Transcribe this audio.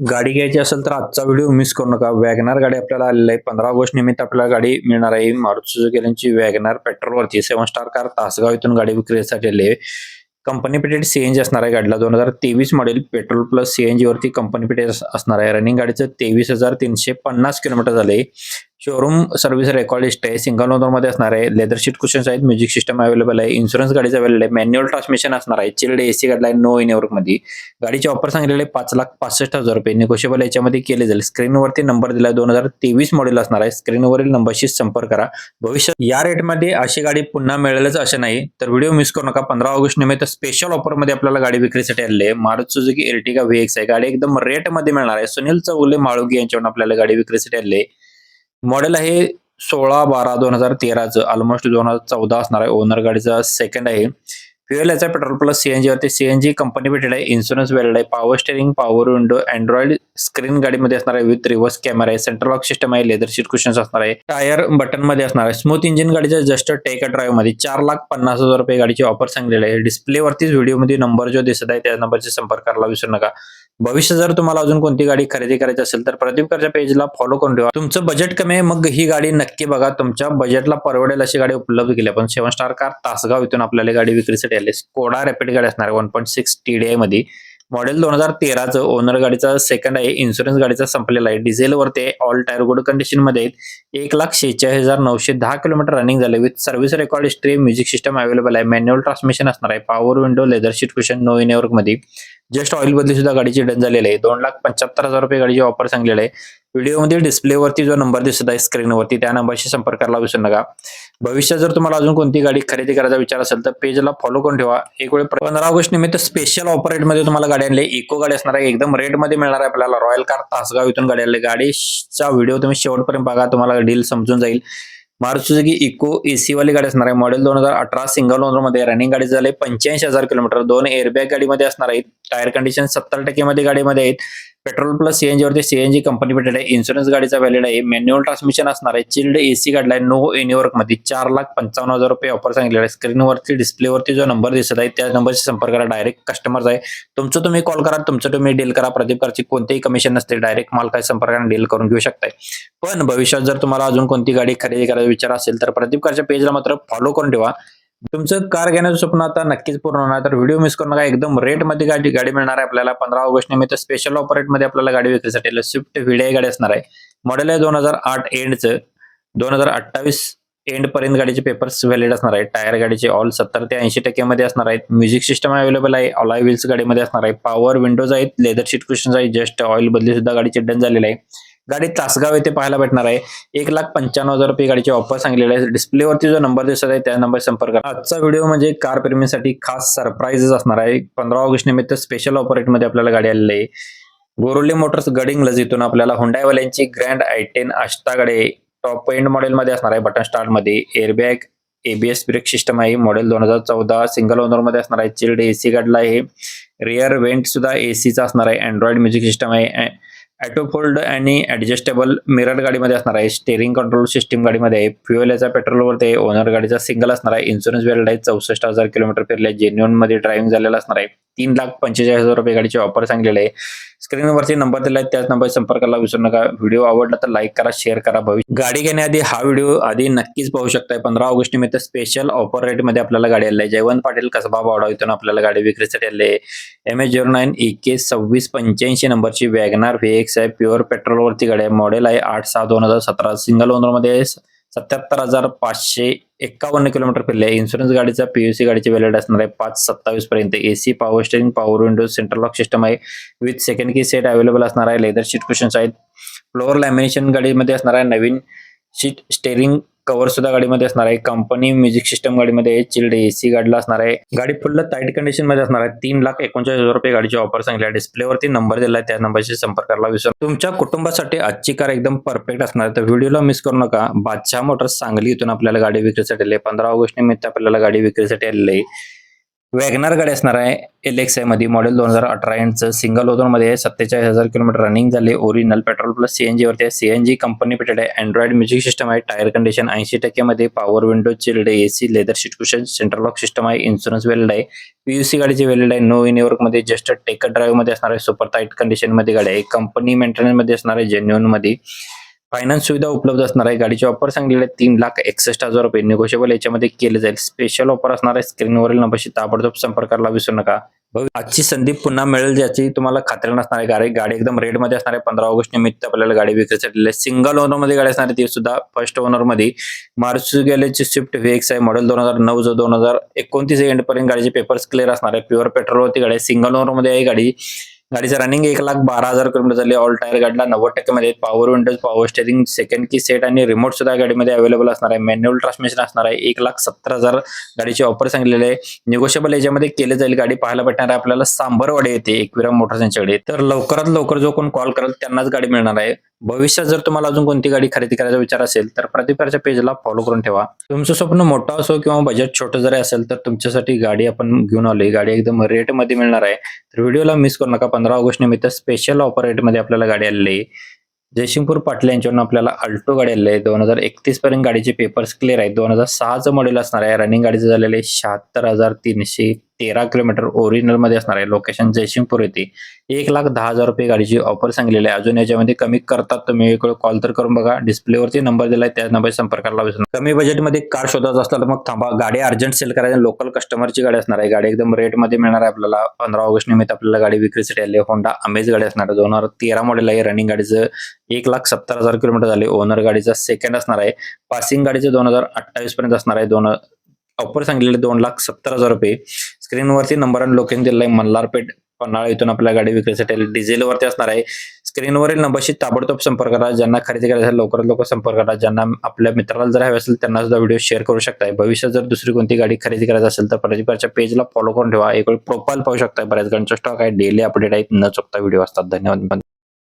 गाडी घ्यायची असेल तर आजचा व्हिडिओ मिस करू नका. वॅगनार गाडी आपल्याला आलेली आहे. 15 ऑगस्ट निमित्त आपल्याला गाडी मिळणार आहे. मारुती सुझुकी यांची वॅगनार पेट्रोलवरती 7 स्टार कार तासगाव इथून गाडी विक्रीसाठी आली आहे. कंपनी फिटेड सीएनजी असणार आहे गाडीला. 2023 मॉडेल पेट्रोल प्लस सीएनजी वरती कंपनी फिटेड असणार आहे. रनिंग गाडीचं 23,350 किलोमीटर झाले. शोरूम सर्व्हिस रेकॉर्ड लिस्ट आहे. सिंगल ओनर मध्ये असणार आहे. लेदर सीट कुशन्स आहेत. म्युझिक सिस्टम अवेलेबल आहे. इन्शुरन्स गाडीचा अवेलेबल आहे. मॅन्युअल ट्रान्समिशन असणार आहे. चिल्ड एसी गाडीला आहे. नो इन मध्ये गाडीचे ऑफर सांगितलेले 5,65,000 रुपये. निगोशिएबल याच्यामध्ये केले जाईल. स्क्रीनवरती नंबर दिला 2023 मॉडेल असणार आहे. स्क्रीनवरील नंबरशी संपर्क करा. भविष्यात या रेटमध्ये अशी गाडी पुन्हा मिळेलच असं नाही, तर व्हिडिओ मिस करू नका. 15 ऑगस्ट निमित्त स्पेशल ऑफर मध्ये आपल्याला गाडी विक्रीसाठी आलेली आहे. मारुती सुझुकी एर्टिगा व्हीएक्स आहे. गाडी एकदम रेट मध्ये मिळणार आहे. सुनील चौगुले माळुगी यांच्याकडून आपल्याला गाडी विक्रीसाठी आलेली आहे. मॉडेल आहे 16/12/2013 ऑलमोस्ट 2014 असणार आहे. ओनर गाडीचा सेकंड आहे. फ्युएल याचा पेट्रोल प्लस सीएनजी वरती सीएनजी कंपनी भेटेल आहे. इन्शुरन्स व्हॅलिड आहे. Power steering, power window, Android screen गाडीमध्ये असणार आहे. विथ रिव्हर्स कॅमेरा आहे. सेंट्रल लॉक सिस्टम आहे. लेदर सीट कुशन्स असणार आहे. टायर बटन मध्ये असणार आहे. स्मूथ इंजिन गाडीच्या जस्ट टेक अ ड्राईव्ह मध्ये 4,50,000 रुपये गाडीची ऑफर सांगलेली आहे. डिस्प्ले वरतीच व्हिडिओ मध्ये नंबर जो दिसत आहे त्या नंबरशी संपर्क करायला विसरू नका. भविष्यात जर तुम्हाला अजून कोणती गाडी खरेदी करायची असेल तर प्रदीपकरच्या पेजला फॉलो करून ठेवा. तुमचं बजेट कमी आहे मग ही गाडी नक्की बघा. तुमच्या बजेटला परवडेल अशी गाडी उपलब्ध केली आपण. 7 स्टार कार तासगाव इथून आपल्याला गाडी विक्रीसाठी आली. स्कोडा रॅपिड गाडी असणार 1.6 TDI मध्ये. मॉडेल 2013चं. ओनर गाडीचा सेकंड आहे. इन्शुरन्स गाडीचा संपलेला आहे. डिझेल वरती ऑल टायर गुड कंडिशन मध्ये आहेत. 1,46,910 किलोमीटर रनिंग झाले. With service record history, music system available आहे. मॅन्युअल ट्रान्समिशन असणार आहे. Power window, leather seat cushion, no in मध्ये. जस्ट ऑइल बदली सुद्धा गाडीची डन झालेली आहे. 2,75,000 रुपये गाडीची ऑफर सांगलेली आहे. व्हिडिओमध्ये डिस्प्लेवरती जो नंबर दिसत आहे स्क्रीनवरती त्या नंबरशी संपर्क करायला विसरू नका. भविष्यात जर तुम्हाला अजून कोणती गाडी खरेदी करायचा विचार असेल तर पेजला फॉलो करून ठेवा. एक वेळ 15 ऑगस्ट निमित्त स्पेशल ऑफर रेट मध्ये तुम्हाला गाडी आणली. इको गाडी असणार आहे. एकदम रेट मध्ये मिळणार आहे आपल्याला. रॉयल कार तासगाव इथून गाडी आणली. गाडीचा व्हिडिओ तुम्ही शेवटपर्यंत बघा. तुम्हाला डील समजून जाईल. मारुती सुझुकी इको एसी वाली गाडी असणार आहे. मॉडेल 2018 सिंगल ओनर मध्ये. रनिंग गाडी झाली 85,000 किलोमीटर. 2 एअरबॅग गाडीमध्ये असणार आहेत. टायर कंडिशन 70% मध्ये गाडीमध्ये आहेत. पेट्रोल प्लस सीएनजी वरती सीएनजी कंपनी भेटेल आहे. इन्शुरन्स गाडीचा व्हॅलिड आहे. मॅन्युअल ट्रान्समिशन असणार आहे. चिल्ड एसी गाडीला आहे. नो एनी वर्क मध्ये. 4,55,000 रुपये ऑफर सांगितलेला आहे. स्क्रीनवरती डिस्प्लेवरती जो नंबर दिसत आहे त्या नंबरशी संपर्क करा. डायरेक्ट कस्टमर्स आहे. तुमचं तुम्ही कॉल करा. तुमचं तुम्ही डील करा. प्रदीपकारची कोणतेही कमिशन नसते. डायरेक्ट मालकाच्या संपर्काने डील करून घेऊ शकताय. पण भविष्यात जर तुम्हाला अजून कोणती गाडी खरेदी करायचा विचार असेल तर प्रदीपकारच्या पेजला मात्र फॉलो करून ठेवा. तुमचं कार घेण्याचं स्वप्न आता नक्कीच पूर्ण होणार. तर व्हिडिओ मिस करू नका. एकदम रेट मध्ये गाडी मिळणार आहे आपल्याला. 15 ऑगस्ट निमित्त स्पेशल ऑफर रेट मध्ये आपल्याला गाडी विक्रीसाठी स्विफ्ट व्हीडीआय गाडी असणार आहे. मॉडेल आहे 2008 एंडचं. 2028 एंड पर्यंत गाडीचे पेपर्स व्हॅलिड असणार आहे. टायर गाडीचे ऑल 70 ते 80% मध्ये असणार आहेत. म्युझिक सिस्टम अवेलेबल आहे. अलॉय व्हील्स गाडीमध्ये असणार आहे. पॉवर विंडोज आहेत. लेदर सीट कुशन्स आहेत. जस्ट ऑइल बदली सुद्धा गाडीची डन झालेली आहे. गाडी तासगाव येथे पाहायला भेटणार आहे. 1,95,000 रुपये गाडीची ऑफर सांगलेली आहे. डिस्प्लेवरती जो नंबर दिसत आहे त्या नंबर संपर्क करा. आजचा व्हिडिओ म्हणजे कार प्रेमीसाठी खास सरप्राईज असणार आहे. 15 ऑगस्ट निमित्त स्पेशल ऑफर रेट मध्ये आपल्याला गाडी आलेली आहे. गोरोली मोटर्स गडिंग्लज इथून आपल्याला हुंडाई वाल्यांची ग्रँड i10 आष्टा गाडी टॉप एंड मॉडेल मध्ये असणार आहे. बटन स्टार्ट मध्ये. एअरबॅग, एबीएस ब्रेक सिस्टम आहे. मॉडेल 2014 सिंगल ओनर मध्ये असणार आहे. चिल्ड एसी गाडीला आहे. रिअर वेंट सुद्धा एसीचा असणार आहे. अँड्रॉइड म्युझिक सिस्टम आहे. ऑटो फोल्ड आणि ऍडजस्टेबल मिरर गाडीमध्ये असणार आहे. स्टेरिंग कंट्रोल सिस्टम गाडीमध्ये आहे. फ्युएल याचा पेट्रोलवरती आहे. ओनर गाडीचा सिंगल असणार आहे. इन्शुरन्स व्हॅलिड आहे. 64,000 किलोमीटर फिरले. जेन्युन मध्ये ड्रायव्हिंग झालेला असणार आहे. 3,45,000 रुपये गाडीची ऑफर सांगलेली आहे. स्क्रीनवरती नंबर दिला आहे त्याच नंबर संपर्काला विसरू नका. व्हिडिओ आवडला तर लाईक करा, शेअर करा. गाडी घेण्याआधी हा व्हिडिओ आधी नक्कीच पाहू शकताय. 15 ऑगस्ट निमित्त स्पेशल ऑफर रेट मध्ये आपल्याला गाडी आली आहे. जयवंत पाटील कसबा बावडा इथून आपल्याला गाडी विक्रीसाठी आली आहे. MH09 EK 2685 नंबरची वॅगनार व्हीएक्स आहे. प्युअर पेट्रोल वरती गाडी आहे. मॉडेल आहे 8/6/2017. सिंगल ओनर मध्ये 77,551 किलोमीटर फिरले. इन्शुरन्स गाडीचा PUC गाडीची व्हॅलिड असणार आहे 5/27 पर्यंत. AC, power steering, power Windows, central lock system आहे. विथ सेकंड की सेट अवेलेबल असणार आहे. लेदर सीट कुशन्स आहेत. फ्लोअर लॅमिनेशन गाडीमध्ये असणार आहे. नवीन सीट स्टेरिंग कव्हर सुद्धा गाडीमध्ये असणार आहे. कंपनी म्युझिक सिस्टम गाडीमध्ये. चिल्ड एसी गाडीला असणार आहे. गाडी फुल टाईट कंडिशन मध्ये असणार आहे. 3,39,000 रुपये गाडीची ऑफर सांगली आहे. डिस्प्लेवरती नंबर दिला आहे त्या नंबरशी संपर्क करायला विसरू. तुमच्या कुटुंबासाठी आजची कार एकदम परफेक्ट असणार आहे. तर व्हिडिओला मिस करू नका. बादशाह मोटर्स सांगली इथून आपल्याला गाडी विक्रीसाठी आली आहे. 15 ऑगस्ट निमित्त आपल्याला गाडी विक्रीसाठी आलेली आहे. वॅगनार गाडी असणार आहे LXI मध्ये मॉडेल 2018 इंच सिंगल ओनर मध्ये 47,000 किलोमीटर रनिंग झाले. ओरिजिनल पेट्रोल प्लस CNG वरती आहे. CNG कंपनी फिटेड आहे. अँड्रॉइड म्युझिक सिस्टम आहे. टायर कंडिशन 80% मध्ये. Power window chilled AC leather seat cushion central lock system आहे. इन्शुरन्स व्हॅलिड आहे. PUC गाडीची व्हॅलिड आहे. नो इन वर्क मध्ये जस्ट टेक ड्राईव्ह मध्ये असणार आहे. सुपर टाईट कंडिशन मध्ये गाडी आहे. कंपनी मेंटेनन्स मध्ये असणार आहे. जेन्युइन मध्ये फायनान्स सुविधा उपलब्ध असणार आहे. गाडीची ऑफर सांगलेली आहे 3,61,000 रुपये. निगोशिएबल याच्यामध्ये केले जाईल. स्पेशल ऑफर असणार आहे. स्क्रीनवरील नंबरशी ताबडतोब संपर्क करायला विसरू नका. आजची संधी पुन्हा मिळेल ज्याची तुम्हाला खात्री नसणार आहे. गाडी एकदम रेड मध्ये असणार आहे. 15 ऑगस्ट निमित्त आपल्याला गाडी विक्रीसाठी सिंगल ओनर मध्ये गाडी असणार आहे. ती सुद्धा फर्स्ट ओनर मध्ये मारुती गॅलेची स्विफ्ट VX आहे. मॉडेल 2009 जो 2029 एंड पर्यंत गाडीचे पेपर्स क्लिअर असणार आहे. प्युअर पेट्रोल वरती गाडी सिंगल ओनर मध्ये आहे गाडी. गाडीचं रनिंग 1,12,000 किलोमीटर झाले. ऑल टायर गाडीला 90% मध्ये. Power Windows, power steering, second की सेट आणि रिमोट सुद्धा गाडीमध्ये अवेलेबल असणार आहे. मॅन्युअल ट्रान्समिशन असणार आहे. 1,70,000 गाडीची ऑफर सांगलेली आहे. निगोशिएबल याच्यामध्ये केले जाईल. गाडी पाहायला भेटणार आहे आपल्याला सांबरवाडी येते एकविरा मोटर्स यांच्याकडे. तर लवकरात लवकर जो कोण कॉल करेल त्यांनाच गाडी मिळणार आहे. भविष्यात जर तुम्हाला अजून कोणती गाडी खरेदी करायचा विचार असेल तर प्रतिकारच्या पेजला फॉलो करून ठेवा. तुमचं स्वप्न मोठं असो किंवा बजेट छोटं जरी असेल तर तुमच्यासाठी गाडी आपण घेऊन आलोय. गाडी एकदम रेट मध्ये मिळणार आहे. तर व्हिडिओला मिस करू नका. 15 ऑगस्ट निमित्त स्पेशल ऑफर रेट मध्ये आपल्याला गाडी आलेली आहे. जयसिंगपूर पाटील यांच्यावरून आपल्याला अल्टो गाडी आलेली आहे. 2031 पर्यंत गाडीचे पेपर्स क्लिअर आहेत. 2006 मॉडेल असणार आहे. रनिंग गाडीचं झालेलं आहे 76,313 किलोमीटर. ओरिजिनल मध्ये असणार आहे. लोकेशन जयसिंगपूर येते. 1,10,000 रुपये गाडीची ऑफर सांगलेली आहे. अजून याच्यामध्ये कमी करतात तुम्ही एक वेळ कॉल तर करून बघा. डिस्प्लेवरती नंबर दिलाय त्या नंबर संपर्काला विसरू नका. कमी बजेटमध्ये कार शोधायचं असलं तर मग थांबा. गाडी अर्जंट सेल करायची. लोकल कस्टमरची गाडी असणार आहे. गाडी एकदम रेट मध्ये मिळणार आहे आपल्याला. 15 ऑगस्ट निमित्त आपल्याला गाडी विक्रीसाठी आली. होंडा अमेज गाडी असणार आहे. 2013 मॉडेल आहे. रनिंग गाडीचं 1,70,000 किलोमीटर झाले. ओनर गाडीचा सेकंड असणार आहे. पासिंग गाडीचं 2028 पर्यंत असणार आहे. ऑफर सांगितलेले 2,70,000 रुपये. स्क्रीनवरती नंबर आणि लोकेशन दिलेलं आहे. मल्हारपेठ पन्हाळा इथून आपल्याला गाडी विक्रीसाठी डिझेल वरती असणार आहे. स्क्रीनवरील नंबरशी ताबडतोब संपर्क करा. ज्यांना खरेदी करायचं असेल लवकरात लवकर संपर्क करा. ज्यांना आपल्या मित्राला जर हवे असेल त्यांना सुद्धा व्हिडिओ शेअर करू शकता. भविष्यात जर दुसरी कोणती गाडी खरेदी करायची असेल तर प्रतिकारच्या पेजला फॉलो करून ठेवा. एक वेळ प्रोफाईल पाहू शकता. बऱ्याच गाड्यांचा स्टॉक आहे. डेली अपडेट आहेत. न चुकता व्हिडिओ असतात. धन्यवाद.